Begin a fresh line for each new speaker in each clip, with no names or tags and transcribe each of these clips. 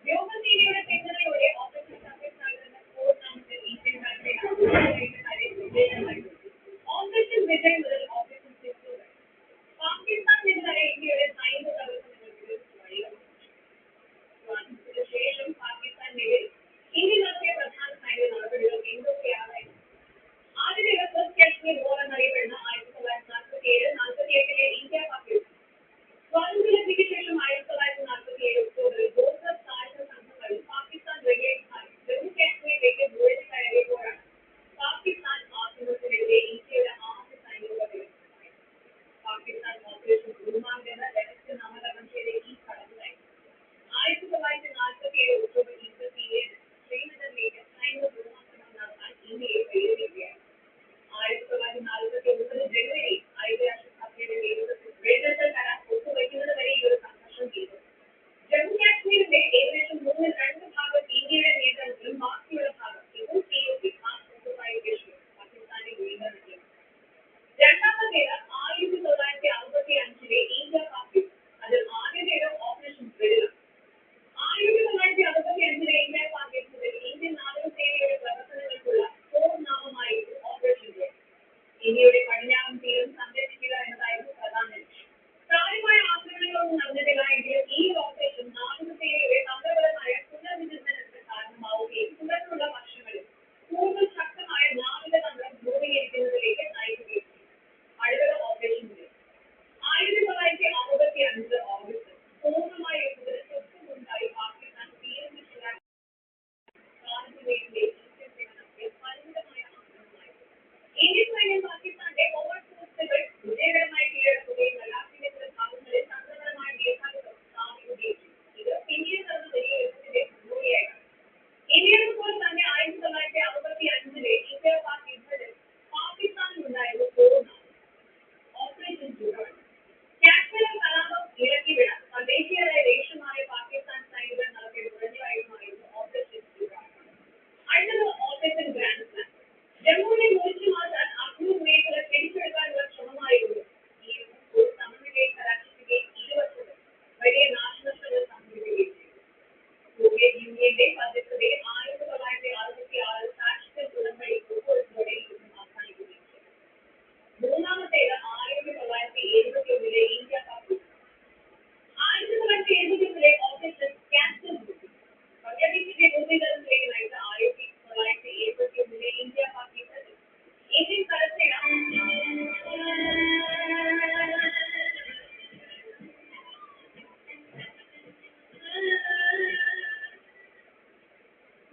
വ്യോമസേനയുടെ പിന്തുണയോടെ ഓപ്പറേഷൻ തമിഴ്നാട് എന്ന പൂർണ്ണാമത്തെ ഇന്ത്യൻ കരസേന ഓപ്പറേഷൻ വിജയ് മുതൽ ഓപ്പറേഷൻ സിന്ധു വരെ പാകിസ്ഥാനെതിരായ ഇന്ത്യയുടെ സൈനിക പ്രവർത്തനങ്ങൾക്ക് സ്വാതന്ത്ര്യത്തിന് ശേഷം പാകിസ്ഥാനെതിരെ ഇന്ത്യ നടത്തിയ പ്രധാന സൈനിക നടപടികൾ എന്തൊക്കെയായിരുന്നു? ആദ്യത്തെ ഫസ്റ്റ് കാശ്മീർ വാർ എന്നറിയപ്പെടുന്ന 1947-48 ഇന്ത്യ പാകിസ്ഥാൻ സ്വാതന്ത്ര്യലബ്ധിക്ക് ശേഷം 1947 ഒക്ടോബറിൽ ജോസഫ് താഴ്ന്ന സംഘങ്ങളും പാകിസ്ഥാൻ റെഗുലേഷനായി ജമ്മു കാശ്മീരിലേക്ക് നുഴഞ്ഞു കയറിയപ്പോഴാണ് പാകിസ്ഥാൻ ആക്രമണത്തിനെതിരെ ഇന്ത്യയുടെ ആദ്യ സൈനിക പ്രവർത്തനമായത്. പാകിസ്ഥാൻ ഓപ്പറേഷൻ ഗുൽമാർഗ് എന്ന രഹസ്യ നാമകരണം ചെയ്ത ഈ കടന്നുകയറ്റം 1947 ഒക്ടോബർ 27 ശ്രീനഗറിലേക്ക് സൈനിക വ്യോമാക്രമണം നടത്താൻ ഇന്ത്യയെ പ്രേരിപ്പിക്കുകയാണ്. 1949 ജനുവരി ഐക്യരാഷ്ട്രസഭയുടെ നേതൃത്വത്തിൽ വെടിനിർത്തൽ കരാർ ഒപ്പുവയ്ക്കുന്നത് വരെ ഈ ഒരു സംഘർഷം ചെയ്തു. ജമ്മു കാശ്മീരിന്റെ ഏകദേശം 2 ഭാഗം ഇന്ത്യയുടെ നിയന്ത്രണത്തിലും ബാക്കിയുള്ള ഭാഗം ഇപ്പോൾ POK പാകിസ്ഥാന്റെ നിയന്ത്രണത്തിലും. രണ്ടാമത്തേത് 1965 ഇന്ത്യ പാകിസ്ഥാൻ, അതിൽ ആദ്യത്തേത് ഓപ്പറേഷൻ വെടിനിർത്തൽ. 1965 ഇന്ത്യ പാകിസ്ഥാനിൽ ഇന്ത്യൻ നാവികസേനയുടെ പ്രവർത്തനങ്ങൾക്കുള്ള പൂർണ്ണനാമമായിരുന്നു ഓപ്പറേഷൻ വെടിനിർത്തൽ. ഇന്ത്യയുടെ പടിഞ്ഞാറൻ തീരം സംരക്ഷിക്കുക എന്നതായിരുന്നു പ്രധാന ലക്ഷ്യം. കാര്യമായ ആക്രമണങ്ങളൊന്നും നടന്നിട്ടില്ല എങ്കിലും ഈ ഓപ്പറേഷൻ നാവികസേനയുടെ തന്ത്രപരമായ പുനർവിചിന്തനത്തിന് കാരണമാവുകയും തുടർന്നുള്ള വർഷങ്ങളിൽ കൂടുതൽ ശക്തമായ നാവിക തന്ത്രം രൂപീകരിക്കുന്നതിലേക്ക് നയിക്കുകയും ചെയ്തു. അടുത്തത് ഓപ്പറേഷൻ വെടിനിർത്തൽ. 1965 ഓഗസ്റ്റ് പൂർണ്ണമായ യുദ്ധത്തിന് തൊട്ടുമുൻപായി പാകിസ്ഥാൻ തീരം പരിമിതമായ ആക്രമണമായിരുന്നു. ഇന്ത്യൻ സൈന്യം പാകിസ്ഥാന്റെ ഓവർപോസ്റ്റുകൾ വിജയകരമായി കീഴടക്കുകയും ലഡാക്കിന്റെ ചില ഭാഗങ്ങളിൽ തന്ത്രപരമായ മേധാവിത്വം സ്ഥാപിക്കുകയും ചെയ്തു. ഇത് പിന്നീട് നടന്ന വലിയ യുദ്ധത്തിന്റെ മുന്നോടിയായാണ്. ഇന്ത്യയെപ്പോലെ തന്നെ 1965 ഇന്ത്യ പാക് യുദ്ധത്തിൽ പാകിസ്ഥാനിലുണ്ടായിരുന്ന പൂർണ്ണ ഓപ്പറേഷൻ ചൂടാണ്. കാശ്മീർ കലാപം ഇളക്കിവിടാൻ തദ്ദേശീയരായ ദേശീയമായ പാകിസ്ഥാൻ സൈനികർ നടത്തിയ നുഴഞ്ഞുകയറ്റമായിരുന്നു ഓപ്പറേഷൻ ചൂടാണ്. അടുത്തത് ഓപ്പറേഷൻ ഗ്രാൻഡ് സ്ലാം. ജമ്മുവിനെ മുറിച്ചു മാറ്റാൻ അഗ്നൂർ മേഖല പിടിച്ചെടുക്കാനുള്ള ശ്രമമായിരുന്നു ഈ ഒരു സമന്വയം കലാശിക്കുകയും ഇരുവശത്തും വലിയ നാശനഷ്ടങ്ങൾ സംഭവിക്കുകയും ചെയ്തു. സോവിയറ്റ് യൂണിയന്റെ മധ്യസ്ഥതയിൽ 1966 താഷ്കന്റ് ഉടമ്പടി ഒപ്പുവെച്ചതോടെ യുദ്ധം അവസാനിക്കുകയും ചെയ്തു. മൂന്നാമത്തേത് 1971 ഇന്ത്യ പാകിസ്ഥാൻ. 1971 ഓപ്പറേഷൻ ക്യാപ്റ്റൻ ബംഗ്ലാദേശിന്റെ രൂപീകരണത്തിലേക്ക് നയിച്ച 1971 ഇന്ത്യ പാകിസ്ഥാൻ ഇന്ത്യൻ കരസേന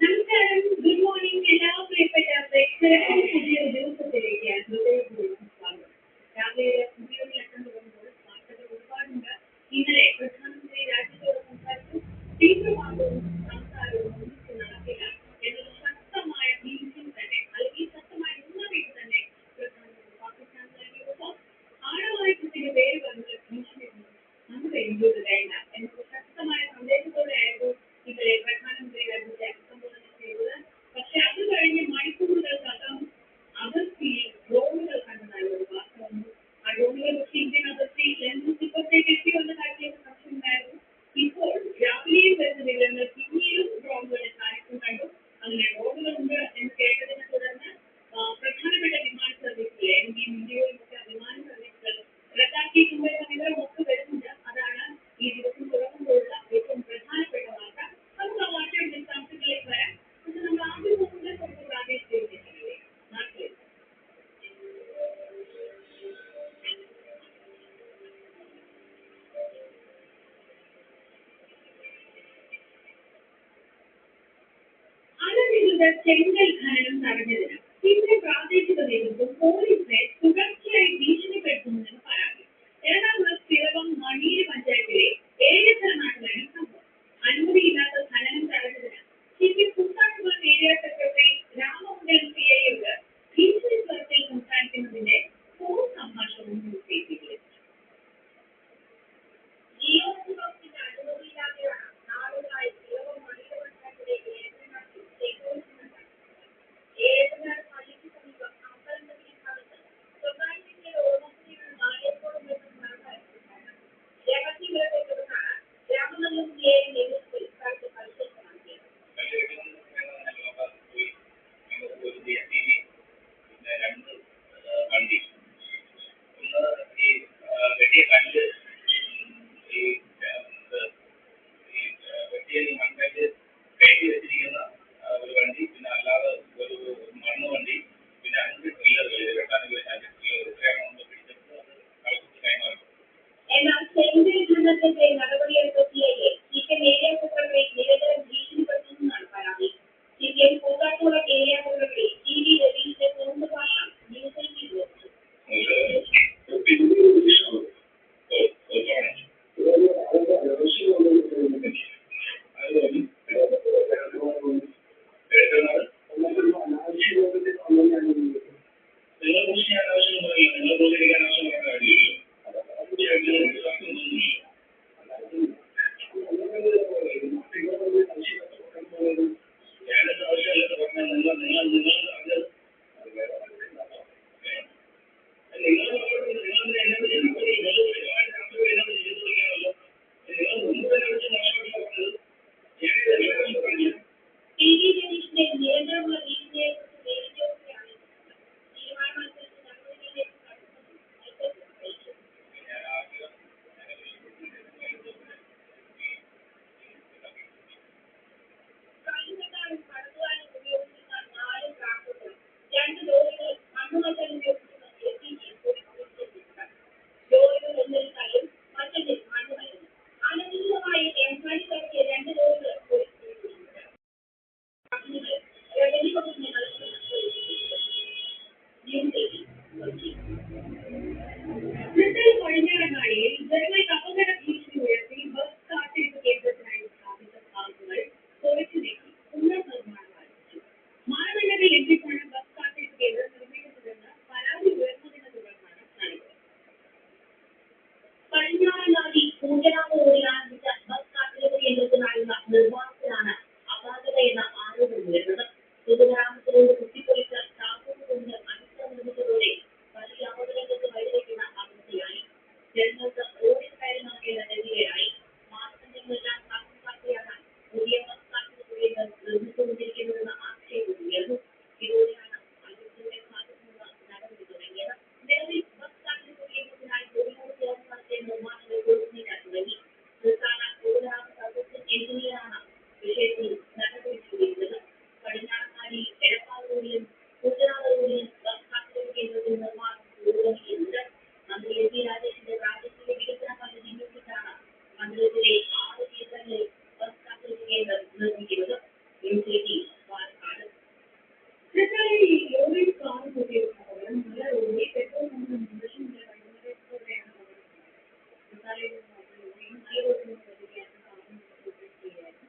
നമസ്കാരം, ഗുഡ് മോർണിംഗ് എല്ലാ പ്രിയപ്പെട്ട പ്രേക്ഷകർക്കും പുതിയൊരു ദിവസത്തിലേക്ക് സ്വാഗതം. രാവിലെ പുതിയൊരു ലക്കം തുടങ്ങുമ്പോൾ വാർത്തകൾ ഒരുപാടുണ്ട്. ഇന്നലെ പ്രധാനമന്ത്രി രാജ്യത്തോട് സംസാരിച്ചു. തീവ്രവാദവും സംസാരവും ഒന്നിച്ച് നടക്കില്ല എന്നൊരു ശക്തമായ ഭീഷണി തന്നെ, അല്ലെങ്കിൽ ശക്തമായ മുന്നറിയിപ്പ് തന്നെ പ്രധാനമന്ത്രി പാകിസ്ഥാൻ നൽകിയപ്പോൾ ആഴവായുധത്തിന്റെ പേര് പറഞ്ഞ ഭീഷണി നമ്മുടെ ഇന്ത്യയുടെ വേണ്ട എന്നൊരു ശക്തമായ സന്ദേശത്തോടെയായിരുന്നു ഇന്നലെ പ്രധാനമന്ത്രി രാജ്യത്തെ അഭിസംബോധന ചെയ്തത്. പക്ഷെ അത് കഴിഞ്ഞ് മണിക്കൂറുകൾക്കകം അതിർത്തിയിൽ ഡ്രോണുകൾ കണ്ടതായ ഒരു വാർത്ത വന്നു. ആ ഡ്രോണുകൾ പക്ഷേ ഇന്ത്യൻ അതിർത്തിയിൽ ഇപ്പുറത്തേക്ക് എത്തിവന്ന കാര്യത്തിലേക്ക് സംശയമുണ്ടായിരുന്നു. ഇപ്പോൾ രാവിലെയും വരുന്ന വിവരങ്ങൾ പിന്നീടും ഡ്രോണുകളുടെ സാന്നിധ്യം കണ്ടു. അങ്ങനെ ഡ്രോണുകളുണ്ട് എന്ന് കേട്ടതിനെ തുടർന്ന് പ്രധാനപ്പെട്ട വിമാന സർവീസുകൾ ഇന്ത്യയിലും ഒക്കെ വിമാന സർവീസുകൾ റദ്ദാക്കിയിട്ടുണ്ട് എന്ന വിവരമൊക്കെ വരുന്നുണ്ട്. അതാണ് ഈ ദിവസം തുടങ്ങുമ്പോഴുള്ള ഏറ്റവും പ്രധാനപ്പെട്ട വാർത്ത. നമുക്ക് ആ വാർത്തയുടെ വിശദാംശങ്ങളിലേക്ക് വരാം. പക്ഷെ നമ്മൾ ആദ്യം നോക്കുന്നത് കുറച്ച് പ്രാദേശിക വിശേഷങ്ങളിലേക്ക്. നാട്ടിൽ അനധികൃത ചെങ്കൽ ഖനനം തടഞ്ഞതിന് തീവ്ര പ്രാദേശിക നേതൃത്വം പോലീസിനെ തുടർച്ചയായി ഭീഷണിപ്പെടുത്തുന്നതിന് പരാതി. എറണാകുളം പിറവം മണിയൂർ പഞ്ചായത്തിലെ ഏഴത്തനാട്ടിലാണ് സംഭവം. അനുമതിയില്ലാത്ത ഖനനം തടഞ്ഞതിന് സിപി കുട്ടാട്ടുകുളം ഏരിയ സെക്രട്ടറി രാമമംഗലം CIയോട് ഭീഷണി സ്വരത്തിൽ സംസാരിക്കുന്നതിന്റെ ഫോൺ സംഭാഷണവും ന്യൂസ് അനുമതിയില്ലാതെയാണ് നാളുകളായി പിറവം മണിയൂർ പഞ്ചായത്തിലെ ഏഴത്തനാട് പള്ളിക്ക് സമീപം അമ്പലം ഭാഗത്ത് എന്നാൽ ചെങ്കൽ ദുരന്തത്തിനെതിരെ നടപടിയെടുത്ത സിഐയെ CPM ഏരിയ സെക്രട്ടറി നിരന്തരം ഭീഷണിപ്പെടുത്തുന്നതാണ് പരാതി. CPM Koothattukulam area secretary TV രവീന്ദ്രന്റെ ഫോൺ ഭാഷണം ന്യൂസ് 18 ഉയർന്നു. TV രവീന്ദ്രന്റെ നിരന്തരമുള്ള ഭീഷണിയെക്കുറിച്ച് നേരിടുകയാണ് തീരുമാനമനുസരിച്ച് നടപടികളിലേക്ക് കടക്കുമെന്നും അറിയിച്ചു. കഴിഞ്ഞെട്ടാണ് കടത്തുവാനും ഉപയോഗിച്ചിരുന്ന 4 ട്രാക്ടറുകൾ 2 ലോറികൾ മണ്ണുമാറ്റാൻ ഉപയോഗിച്ചിരുന്ന SUV പോലീസിലെത്തിച്ചത്. ലോറികൾ ഒന്നിൽ കല്ലും മറ്റൊന്നിൽ മണ്ണുമായിരുന്നു. അനധികൃതമായി എംസാനി കടത്തിയ 2 ലോറികൾ പോലീസ് പിടികൂടിയിട്ടുണ്ട്. റവന്യൂ വകുപ്പിന്റെ ന്യൂസ് 18 തൃശ്ശൂർ കൊഴിഞ്ഞാടങ്ങാടിയിൽ ജനങ്ങൾക്ക് അപകട ഭീഷണി ഉയർത്തി ബസ് കാത്തിരിപ്പ് കേന്ദ്രത്തിനായി സ്ഥാപിച്ച സ്ഥാപനങ്ങൾ പൊളിച്ചു നീക്കി പുനർനിർമ്മാണം ആരംഭിച്ചു. മാനദണ്ഡങ്ങൾ ലംഘിച്ചാണ് ബസ് കാത്തിരിപ്പ് കേന്ദ്രം നിർമ്മിക്കുന്നതെന്ന് പരാതി ഉയർന്നതിനെ തുടർന്നാണ് നടപടി. പടിഞ്ഞാറങ്ങാടി പൂജനാട് റോഡിൽ ആരംഭിച്ച ബസ് കാത്തിരിപ്പ് കേന്ദ്രത്തിനായുള്ള നിർമ്മാണത്തിലാണ് അപാകതയെന്ന ആരോപണമുയർന്നത്. പൊതുഗ്രാമത്തിലൂടെ കുത്തിപ്പൊളിച്ച സ്ഥാപനം കൊണ്ട് അടിത്തറ നിർമ്മിച്ചതോടെ വലിയ അപകടങ്ങൾക്ക് വഴിവെക്കുന്ന അവസ്ഥയായി. ജനങ്ങൾക്ക് റോഡിൽ കയറി നടക്കേണ്ട ഗതികേടായി. മാനദണ്ഡങ്ങളെല്ലാം കാത്തുകാട്ടിയാണ് പുതിയ ബസ് കാത്തിരിപ്പ് കേന്ദ്രം നിർമ്മിച്ചുകൊണ്ടിരിക്കുന്നതെന്ന ആക്ഷേപം ഉയർന്നു. ഇതോടെയാണ് അധികൃതരുടെ ഭാഗത്തുനിന്ന് നടപടി തുടങ്ങിയത്. നിലവിൽ ബസ് കാത്തിരിപ്പ് കേന്ദ്രത്തിനായി ജോലിയോട് ചേർന്ന് നടത്തിയ നിർമ്മാണങ്ങൾ പൊളിച്ചുനീക്കാൻ തുടങ്ങി. സംസ്ഥാന പൊതുഗതാഗത സർവീസ് എഞ്ചിനീയറാണ് വിഷയത്തിൽ നടപടി സ്വീകരിച്ചത്. പടിഞ്ഞാറങ്ങാടി എടപ്പാൾ റോഡിലും പൂജനാട് റോഡിലും ബസ് കാത്തിരിപ്പ് കേന്ദ്രത്തിന്റെ നിർമ്മാണം പുരോഗമിക്കുന്നുണ്ട്. മന്ത്രി MP രാജേഷിന്റെ പ്രാദേശിക വികസന പദ്ധതി ഉപയോഗിച്ചാണ് മണ്ഡലത്തിലെ 6 കേന്ദ്രങ്ങളിൽ ബസ് കാത്തിരിപ്പ് കേന്ദ്രം നിർമ്മിക്കുന്നത്. ന്യൂസ് 18 പാലക്കാട്. തൃശ്ശൂരിൽ ലോറിയിൽ കാർ കൂട്ടിയ സംഭവം മല റോഡിൽ പെട്രോൾ പമ്പിന് മുകളിൽ മുതൽ വൈകുന്നേരത്തോടെയാണ് തൃശ്ശൂരിൽ ലോറിയും മല റോഡിൽ നിന്ന് വരികയായിരുന്നു കാറിന് കൂട്ടുകയായിരുന്നു.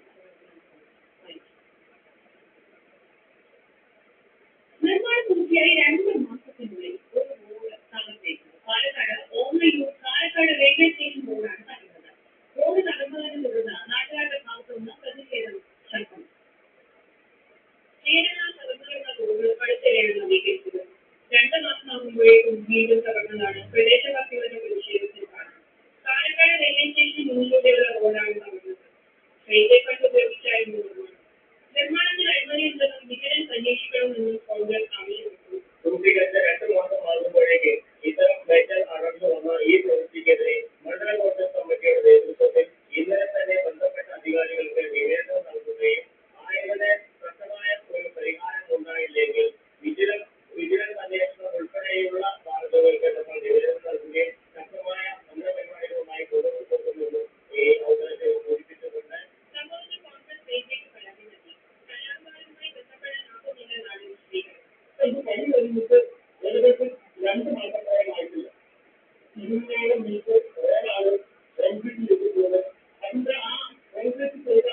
നിർമ്മാണം പൂർത്തിയായി 2 മാസത്തിനുള്ളിൽ ഒരു റോഡ് തകർന്നേക്കും. പാലക്കാട് ഓമല്ലൂർ കാലക്കാട് റെയിൽവേ സ്റ്റേഷൻ റോഡാണ് തകർന്നത്. റോഡ് തകർന്നതിനെ തുടർന്ന് നാട്ടുകാരുടെ ഭാഗത്തുനിന്ന് പ്രതിഷേധം ശക്തം. ചേരനാൽ തകർന്നുകിടന്ന റോഡ് അടുത്തിടെയാണ് നവീകരിച്ചത്. 2 മാസമാകുമ്പോഴേക്കും വീണ്ടും തകർന്നതാണ് പ്രദേശവാസികളുടെ പ്രതിഷേധത്തിന് കാരണം. പാലക്കാട് റെയിൽവേ സ്റ്റേഷന് മുന്നിലൂടെയുള്ള റോഡാണ് തകർന്നത്. റെയിൽവേ ഫണ്ട് ഉപയോഗിച്ചായിരുന്നു നിർമ്മാണം. നിർമ്മാണത്തിൽ അഴിമതിയുണ്ടെന്നും വിജിലൻസ് അന്വേഷിക്കണമെന്നും കോൺഗ്രസ് ആവശ്യപ്പെട്ടു.
രൂപീകരിച്ച 2 മാസമാകുമ്പോഴേക്ക് ഇത്തരം മെറ്റൽ അടർന്നു വന്ന ഈ പ്രവൃത്തിക്കെതിരെ മണ്ഡല കോൺഗ്രസ് കമ്മിറ്റിയുടെ നേതൃത്വത്തിൽ ഇന്നലെ തന്നെ ബന്ധപ്പെട്ട അധികാരികൾക്ക് നിവേദനം നൽകുകയും ആയതിന് വ്യക്തമായ ഒരു പരിഹാരം ഉണ്ടായില്ലെങ്കിൽ വിജിലൻസ് അന്വേഷണം ഉൾപ്പെടെയുള്ള മാർഗങ്ങൾക്ക് നമ്മൾ നിവേദനം നൽകുകയും ശക്തമായ സമരപരിപാടികളുമായി തുടർന്നു പോകുമെന്നും ഈ അവസരത്തിൽ സൂചിപ്പിച്ചുകൊണ്ട്
സംഭവത്തിൽ കോൺഗ്രസ് റെയിൽവേക്ക് പരാതി നൽകി. കലാകാരനുമായി ബന്ധപ്പെടാനാകുന്നില്ലെന്നാണ് വിശദീകരണം.
ഏകദേശം 2 മാസക്കാലമായിട്ടില്ല. ഇരുന്നേരം മീറ്റർ ഒരാളും കോൺക്രീറ്റ് ചെയ്തിട്ടുള്ളത് അതിന്റെ ആ കോൺക്രീറ്റ് ചെയ്ത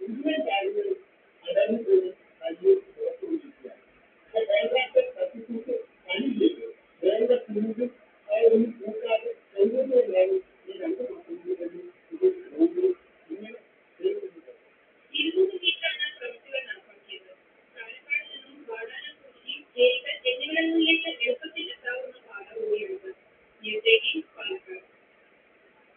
മുഴുവൻ കാര്യങ്ങളും അടർന്നു പോകും.